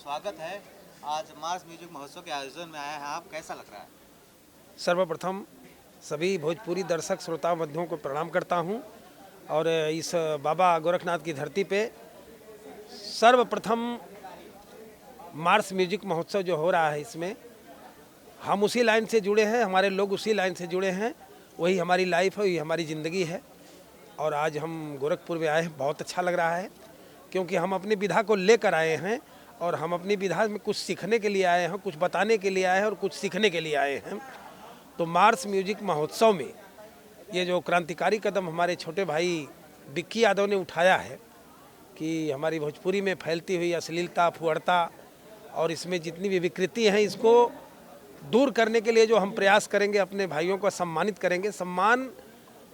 स्वागत है। आज मार्स म्यूजिक महोत्सव के आयोजन में आए हैं आप, कैसा लग रहा है? सर्वप्रथम सभी भोजपुरी दर्शक श्रोता बंधुओं को प्रणाम करता हूं और इस बाबा गोरखनाथ की धरती पे सर्वप्रथम मार्स म्यूजिक महोत्सव जो हो रहा है, इसमें हम उसी लाइन से जुड़े हैं, हमारे लोग उसी लाइन से जुड़े हैं, वही हमारी लाइफ है, वही हमारी ज़िंदगी है। और आज हम गोरखपुर में आए हैं, बहुत अच्छा लग रहा है क्योंकि हम अपनी विधा को लेकर आए हैं और हम अपनी विधा में कुछ सीखने के लिए आए हैं, कुछ बताने के लिए आए हैं और कुछ सीखने के लिए आए हैं। तो मार्स म्यूजिक महोत्सव में ये जो क्रांतिकारी कदम हमारे छोटे भाई बिक्की यादव ने उठाया है कि हमारी भोजपुरी में फैलती हुई अश्लीलता, फुहड़ता और इसमें जितनी भी विकृति हैं, इसको दूर करने के लिए जो हम प्रयास करेंगे, अपने भाइयों को सम्मानित करेंगे। सम्मान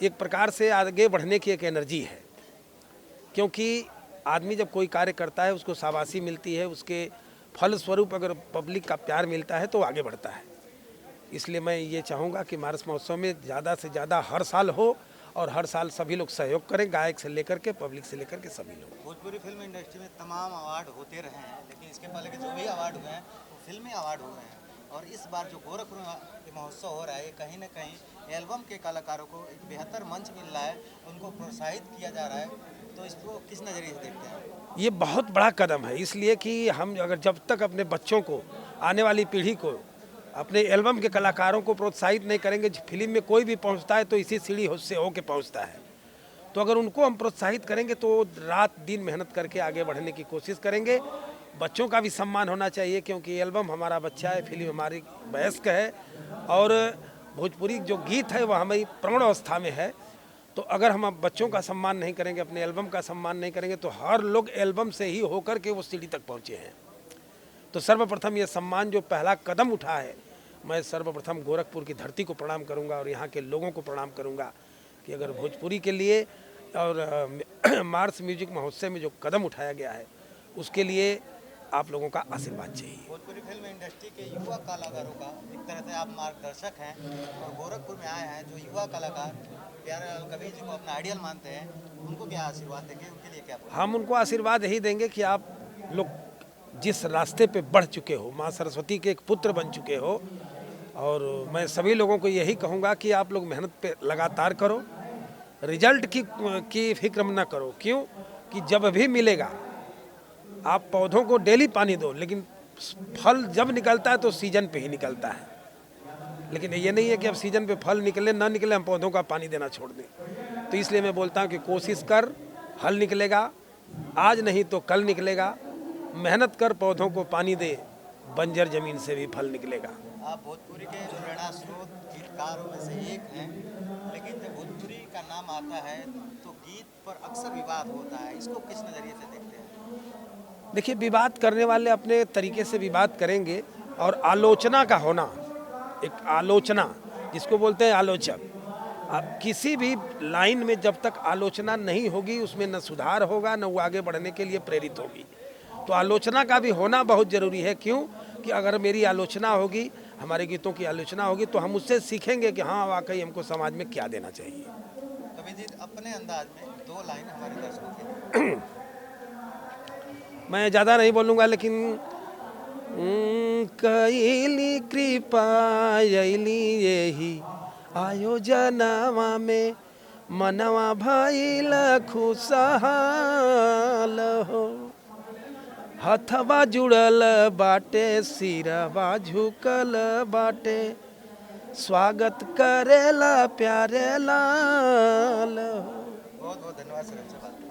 एक प्रकार से आगे बढ़ने की एक एनर्जी है, क्योंकि आदमी जब कोई कार्य करता है उसको शाबाशी मिलती है, उसके फलस्वरूप अगर पब्लिक का प्यार मिलता है तो आगे बढ़ता है। इसलिए मैं ये चाहूँगा कि मार्स महोत्सव में ज़्यादा से ज़्यादा हर साल हो और हर साल सभी लोग सहयोग करें, गायक से लेकर के पब्लिक से लेकर के सभी लोग। भोजपुरी फिल्म इंडस्ट्री में तमाम अवार्ड होते रहे हैं, लेकिन इसके पहले के जो भी अवार्ड हुए हैं वो फिल्मी अवार्ड हुए हैं। और इस बार जो गोरखपुर में महोत्सव हो रहा है, कहीं ना कहीं एल्बम के कलाकारों को एक बेहतर मंच मिल रहा है, उनको प्रोत्साहित किया जा रहा है। तो इसको किस नज़रिए से देखते हैं? ये बहुत बड़ा कदम है, इसलिए कि हम अगर जब तक अपने बच्चों को, आने वाली पीढ़ी को, अपने एल्बम के कलाकारों को प्रोत्साहित नहीं करेंगे, फिल्म में कोई भी पहुंचता है तो इसी सीढ़ी से होके पहुंचता है। तो अगर उनको हम प्रोत्साहित करेंगे तो रात दिन मेहनत करके आगे बढ़ने की कोशिश करेंगे। बच्चों का भी सम्मान होना चाहिए, क्योंकि एल्बम हमारा बच्चा है, फिल्म हमारी वयस्क है और भोजपुरी जो गीत है वह हमारी प्रौढ़ अवस्था में है। तो अगर हम अब बच्चों का सम्मान नहीं करेंगे, अपने एल्बम का सम्मान नहीं करेंगे, तो हर लोग एल्बम से ही होकर के वो सीढ़ी तक पहुँचे हैं। तो सर्वप्रथम ये सम्मान जो पहला कदम उठा है, मैं सर्वप्रथम गोरखपुर की धरती को प्रणाम करूंगा और यहाँ के लोगों को प्रणाम करूंगा कि अगर भोजपुरी के लिए और मार्स म्यूजिक महोत्सव में जो कदम उठाया गया है उसके लिए आप लोगों का आशीर्वाद चाहिए। भोजपुरी फिल्म इंडस्ट्री के युवा कलाकारों का एक तरह से आप मार्गदर्शक हैं और गोरखपुर में आए हैं जो युवा कलाकार प्यारेलाल कबीर जी को अपना आइडियल मानते हैं, उनको क्या आशीर्वाद देंगे, उनके लिए क्या बोलेंगे? हम उनको आशीर्वाद यही देंगे कि आप लोग जिस रास्ते पे बढ़ चुके हो, माँ सरस्वती के एक पुत्र बन चुके हो, और मैं सभी लोगों को यही कहूँगा कि आप लोग मेहनत पे लगातार करो, रिजल्ट की फिक्र न करो। क्यों कि जब भी मिलेगा, आप पौधों को डेली पानी दो, लेकिन फल जब निकलता है तो सीजन पे ही निकलता है। लेकिन ये नहीं है कि अब सीजन पे फल निकले ना निकले हम पौधों का पानी देना छोड़ दें। तो इसलिए मैं बोलता हूँ कि कोशिश कर, फल निकलेगा, आज नहीं तो कल निकलेगा। मेहनत कर, पौधों को पानी दे, बंजर जमीन से भी फल निकलेगा। आप भोजपुरी के प्रेरणा स्रोत गीतकारों में से एक हैं, लेकिन जब भोजपुरी का नाम आता है तो गीत पर अक्सर विवाद होता है, इसको किस नज़रिए से देखते हैं? देखिए, विवाद करने वाले अपने तरीके से विवाद करेंगे और आलोचना का होना, एक आलोचना जिसको बोलते हैं आलोचक, अब किसी भी लाइन में जब तक आलोचना नहीं होगी उसमें न सुधार होगा, न वो आगे बढ़ने के लिए प्रेरित होगी। तो आलोचना का भी होना बहुत ज़रूरी है। क्यों कि अगर मेरी आलोचना होगी, हमारे गीतों की आलोचना होगी, तो हम उससे सीखेंगे कि हाँ वाकई हमको समाज में क्या देना चाहिए। कबीर जी, अपने अंदाज में 2 लाइन हमारे दर्शकों के लिए। मैं ज़्यादा नहीं बोलूँगा, लेकिन कैली कृपा यली यही आयोजनवा में मनवा भइल खुशहाल हो, हथवा जुड़ल बाटे, सिरवा झुकल बाटे, स्वागत करेला प्यारे लाल हो। बहुत बहुत धन्यवाद सर।